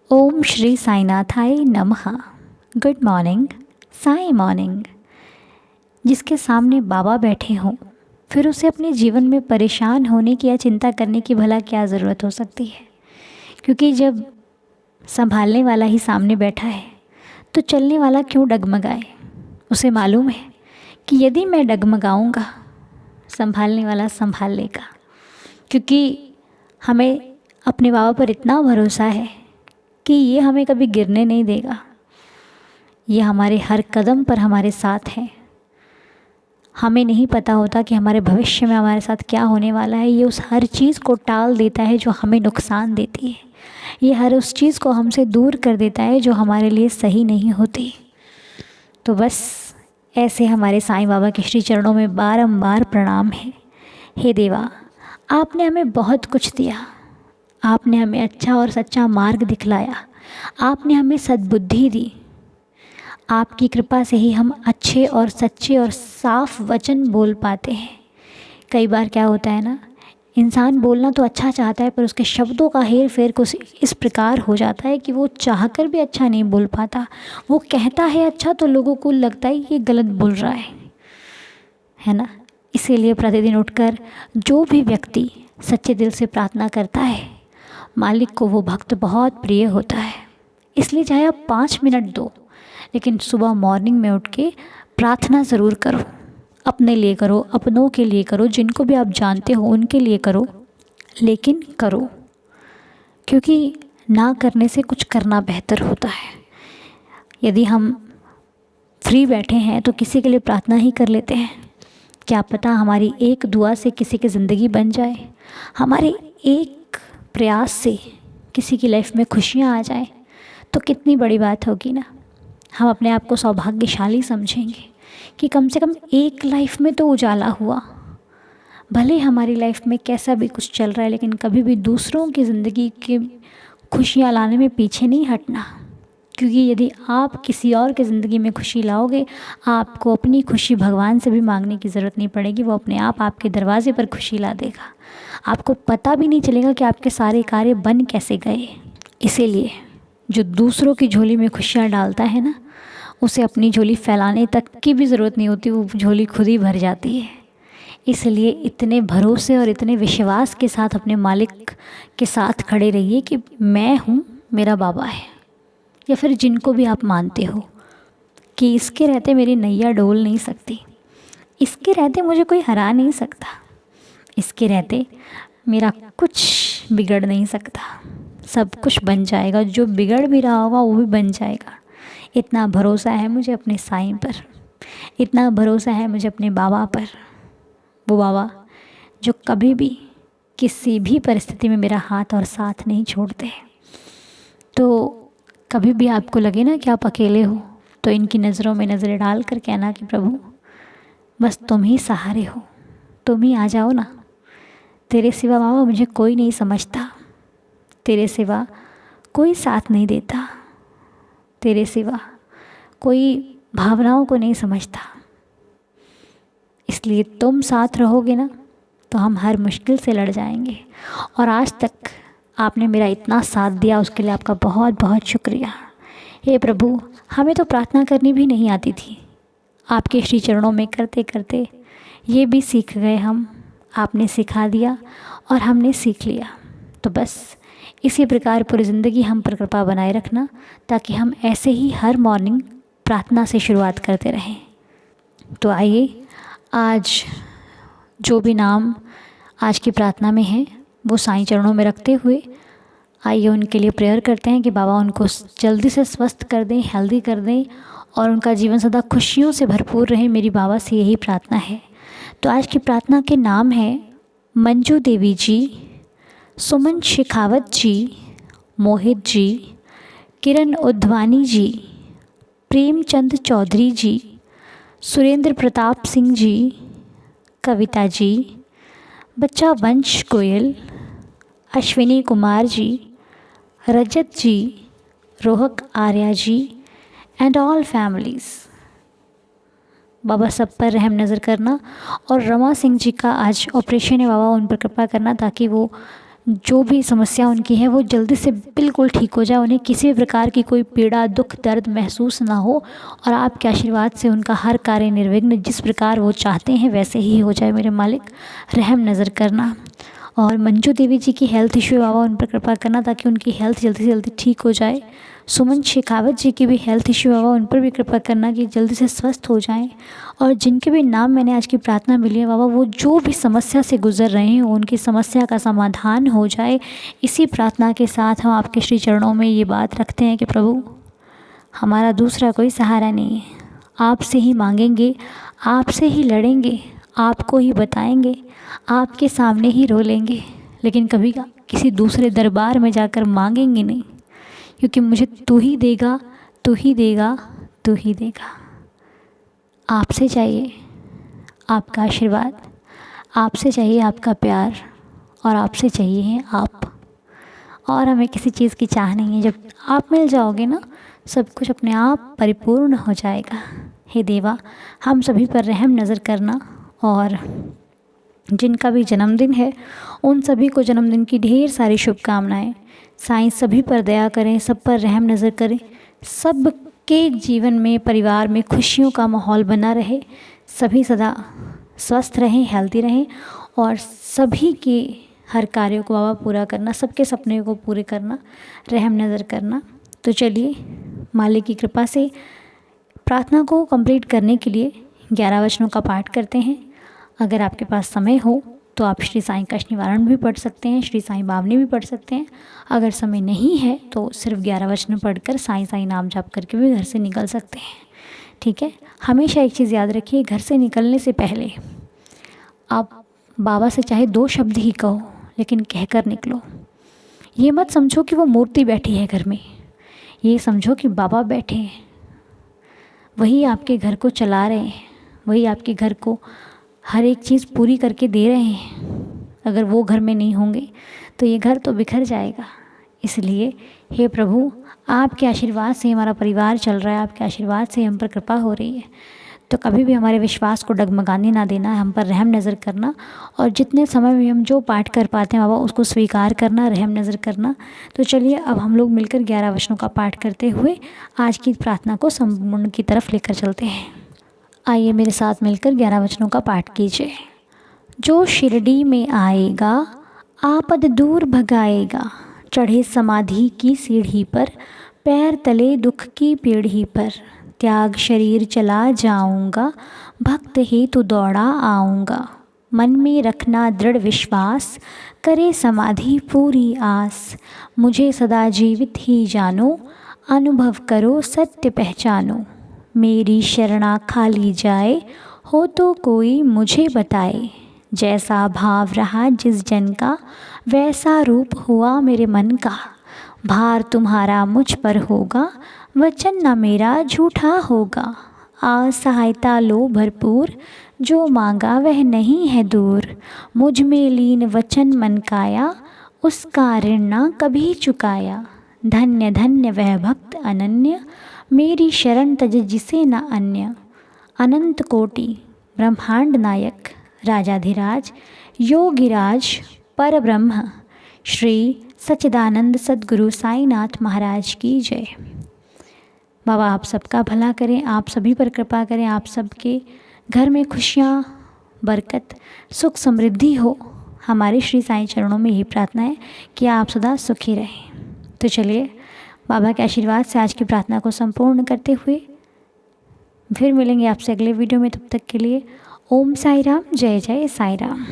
ओम श्री साईनाथाय नमः। Good morning, Sai morning. जिसके सामने बाबा बैठे हों, फिर उसे अपने जीवन में परेशान होने की या चिंता करने की भला क्या ज़रूरत हो सकती है। क्योंकि जब संभालने वाला ही सामने बैठा है तो चलने वाला क्यों डगमगाए। उसे मालूम है कि यदि मैं डगमगाऊंगा, संभालने वाला संभाल लेगा। क्योंकि हमें अपने बाबा पर इतना भरोसा है कि ये हमें कभी गिरने नहीं देगा। ये हमारे हर कदम पर हमारे साथ है। हमें नहीं पता होता कि हमारे भविष्य में हमारे साथ क्या होने वाला है। ये उस हर चीज़ को टाल देता है जो हमें नुकसान देती है। ये हर उस चीज़ को हमसे दूर कर देता है जो हमारे लिए सही नहीं होती। तो बस ऐसे हमारे साईं बाबा के श्री चरणों में बारंबार प्रणाम है। हे देवा, आपने हमें बहुत कुछ दिया। आपने हमें अच्छा और सच्चा मार्ग दिखलाया। आपने हमें सद्बुद्धि दी। आपकी कृपा से ही हम अच्छे और सच्चे और साफ वचन बोल पाते हैं। कई बार क्या होता है ना, इंसान बोलना तो अच्छा चाहता है पर उसके शब्दों का हेर फेर कुछ इस प्रकार हो जाता है कि वो चाहकर भी अच्छा नहीं बोल पाता। वो कहता है अच्छा तो लोगों को लगता है ये गलत बोल रहा है ना। इसीलिए प्रतिदिन उठकर जो भी व्यक्ति सच्चे दिल से प्रार्थना करता है, मालिक को वो भक्त बहुत प्रिय होता है। इसलिए चाहे आप 5 मिनट दो, लेकिन सुबह मॉर्निंग में उठ के प्रार्थना ज़रूर करो। अपने लिए करो, अपनों के लिए करो, जिनको भी आप जानते हो उनके लिए करो, लेकिन करो। क्योंकि ना करने से कुछ करना बेहतर होता है। यदि हम फ्री बैठे हैं तो किसी के लिए प्रार्थना ही कर लेते हैं। क्या पता हमारी एक दुआ से किसी की ज़िंदगी बन जाए, हमारे एक प्रयास से किसी की लाइफ में खुशियाँ आ जाए, तो कितनी बड़ी बात होगी ना। हम अपने आप को सौभाग्यशाली समझेंगे कि कम से कम एक लाइफ में तो उजाला हुआ। भले हमारी लाइफ में कैसा भी कुछ चल रहा है, लेकिन कभी भी दूसरों की ज़िंदगी की खुशियाँ लाने में पीछे नहीं हटना। क्योंकि यदि आप किसी और की ज़िंदगी में खुशी लाओगे, आपको अपनी खुशी भगवान से भी मांगने की ज़रूरत नहीं पड़ेगी। वो अपने आप आपके दरवाजे पर खुशी ला देगा। आपको पता भी नहीं चलेगा कि आपके सारे कार्य बन कैसे गए। इसीलिए जो दूसरों की झोली में खुशियाँ डालता है ना, उसे अपनी झोली फैलाने तक की भी ज़रूरत नहीं होती, वो झोली खुद ही भर जाती है। इसलिए इतने भरोसे और इतने विश्वास के साथ अपने मालिक के साथ खड़े रहिए कि मैं हूँ, मेरा बाबा है। या फिर जिनको भी आप मानते हो कि इसके रहते मेरी नैया डोल नहीं सकती, इसके रहते मुझे कोई हरा नहीं सकता, इसके रहते मेरा कुछ बिगड़ नहीं सकता। सब कुछ बन जाएगा, जो बिगड़ भी रहा होगा वो भी बन जाएगा। इतना भरोसा है मुझे अपने साईं पर, इतना भरोसा है मुझे अपने बाबा पर। वो बाबा जो कभी भी किसी भी परिस्थिति में मेरा हाथ और साथ नहीं छोड़ते। तो कभी भी आपको लगे ना कि आप अकेले हो, तो इनकी नज़रों में नज़रें डाल कर कहना कि प्रभु बस तुम ही सहारे हो, तुम ही आ जाओ ना। तेरे सिवा बाबा मुझे कोई नहीं समझता, तेरे सिवा कोई साथ नहीं देता, तेरे सिवा कोई भावनाओं को नहीं समझता। इसलिए तुम साथ रहोगे ना तो हम हर मुश्किल से लड़ जाएंगे। और आज तक आपने मेरा इतना साथ दिया, उसके लिए आपका बहुत बहुत शुक्रिया। हे प्रभु, हमें तो प्रार्थना करनी भी नहीं आती थी, आपके श्री चरणों में करते करते ये भी सीख गए हम। आपने सिखा दिया और हमने सीख लिया। तो बस इसी प्रकार पूरी ज़िंदगी हम पर कृपा बनाए रखना, ताकि हम ऐसे ही हर मॉर्निंग प्रार्थना से शुरुआत करते रहें। तो आइए, आज जो भी नाम आज की प्रार्थना में है वो साईं चरणों में रखते हुए आइए उनके लिए प्रेयर करते हैं कि बाबा उनको जल्दी से स्वस्थ कर दें, हेल्दी कर दें और उनका जीवन सदा खुशियों से भरपूर रहे। मेरी बाबा से यही प्रार्थना है। तो आज की प्रार्थना के नाम हैं मंजू देवी जी, सुमन शेखावत जी, मोहित जी, किरण उद्वानी जी, प्रेमचंद चौधरी जी, सुरेंद्र प्रताप सिंह जी, कविता जी, बच्चा वंश गोयल, अश्विनी कुमार जी, रजत जी, रोहक Arya ji and all families. बाबा सब पर रहम नज़र करना। और रमा सिंह जी का आज ऑपरेशन है, बाबा उन पर कृपा करना ताकि वो जो भी समस्या उनकी है वो जल्दी से बिल्कुल ठीक हो जाए, उन्हें किसी भी प्रकार की कोई पीड़ा, दुख, दर्द महसूस ना हो और आपके आशीर्वाद से उनका हर कार्य निर्विघ्न जिस प्रकार वो चाहते हैं वैसे ही हो जाए। मेरे मालिक, रहम नज़र करना। और मंजू देवी जी की हेल्थ इशू बाबा उन पर कृपा करना ताकि उनकी हेल्थ जल्दी से जल्दी ठीक हो जाए। सुमन शेखावत जी की भी हेल्थ इशू बाबा उन पर भी कृपा करना कि जल्दी से स्वस्थ हो जाएं। और जिनके भी नाम मैंने आज की प्रार्थना मिली है बाबा, वो जो भी समस्या से गुजर रहे हैं उनकी समस्या का समाधान हो जाए। इसी प्रार्थना के साथ हम आपके श्री चरणों में ये बात रखते हैं कि प्रभु, हमारा दूसरा कोई सहारा नहीं है, आपसे ही मांगेंगे, आपसे ही लड़ेंगे, आपको ही बताएंगे, आपके सामने ही रो लेंगे, लेकिन कभी किसी दूसरे दरबार में जाकर मांगेंगे नहीं, क्योंकि मुझे तू ही देगा, तू ही देगा, तू ही देगा। आपसे चाहिए आपका आशीर्वाद, आपसे चाहिए आपका प्यार और आपसे चाहिए हैं आप। और हमें किसी चीज़ की चाह नहीं है। जब आप मिल जाओगे ना, सब कुछ अपने आप परिपूर्ण हो जाएगा। हे देवा, हम सभी पर रहम नज़र करना और जिनका भी जन्मदिन है उन सभी को जन्मदिन की ढेर सारी शुभकामनाएं। साईं सभी पर दया करें, सब पर रहम नज़र करें, सब के जीवन में, परिवार में खुशियों का माहौल बना रहे, सभी सदा स्वस्थ रहें, हेल्दी रहें और सभी के हर कार्यों को बाबा पूरा करना, सबके सपने को पूरे करना, रहम नज़र करना। तो चलिए मालिक की कृपा से प्रार्थना को कंप्लीट करने के लिए 11 वचनों का पाठ करते हैं। अगर आपके पास समय हो तो आप श्री साईं कष्ट निवारण भी पढ़ सकते हैं, श्री साईं बावनी भी पढ़ सकते हैं। अगर समय नहीं है तो सिर्फ 11 वचन पढ़कर साईं साईं नाम जाप करके भी घर से निकल सकते हैं। ठीक है। हमेशा एक चीज़ याद रखिए, घर से निकलने से पहले आप बाबा से चाहे 2 शब्द ही कहो, लेकिन कहकर निकलो। ये मत समझो कि वो मूर्ति बैठी है घर में, ये समझो कि बाबा बैठे हैं, वही आपके घर को चला रहे हैं, वही आपके घर को हर एक चीज़ पूरी करके दे रहे हैं। अगर वो घर में नहीं होंगे तो ये घर तो बिखर जाएगा। इसलिए हे प्रभु, आपके आशीर्वाद से हमारा परिवार चल रहा है, आपके आशीर्वाद से हम पर कृपा हो रही है, तो कभी भी हमारे विश्वास को डगमगाने ना देना, हम पर रहम नज़र करना और जितने समय में हम जो पाठ कर पाते हैं बाबा उसको स्वीकार करना, रहम नज़र करना। तो चलिए अब हम लोग मिलकर 11 वचनों का पाठ करते हुए आज की प्रार्थना को संपूर्ण की तरफ लेकर चलते हैं। आइए मेरे साथ मिलकर 11 वचनों का पाठ कीजिए। जो शिरडी में आएगा आपद दूर भगाएगा, चढ़े समाधि की सीढ़ी पर, पैर तले दुख की पीढ़ी पर, त्याग शरीर चला जाऊंगा, भक्त हेतु दौड़ा आऊँगा, मन में रखना दृढ़ विश्वास, करे समाधि पूरी आस, मुझे सदा जीवित ही जानो, अनुभव करो सत्य पहचानो, मेरी शरणा खाली जाए, हो तो कोई मुझे बताए, जैसा भाव रहा जिस जन का, वैसा रूप हुआ मेरे मन का, भार तुम्हारा मुझ पर होगा, वचन न मेरा झूठा होगा, असहायता लो भरपूर, जो मांगा वह नहीं है दूर, मुझ में लीन वचन मन काया, उसका ऋण न कभी चुकाया, धन्य धन्य वह भक्त अनन्य, मेरी शरण तज जिसे न अन्य, अनंत कोटि ब्रह्मांड नायक, राजाधिराज योगिराज परब्रह्म, श्री सच्चिदानंद सद्गुरु साईनाथ महाराज की जय। बाबा आप सबका भला करें, आप सभी पर कृपा करें, आप सबके घर में खुशियाँ, बरकत, सुख, समृद्धि हो। हमारे श्री साईं चरणों में यही प्रार्थना है कि आप सदा सुखी रहें। तो चलिए बाबा के आशीर्वाद से आज की प्रार्थना को संपूर्ण करते हुए फिर मिलेंगे आपसे अगले वीडियो में। तब तक के लिए ओम साई राम, जय जय साई राम।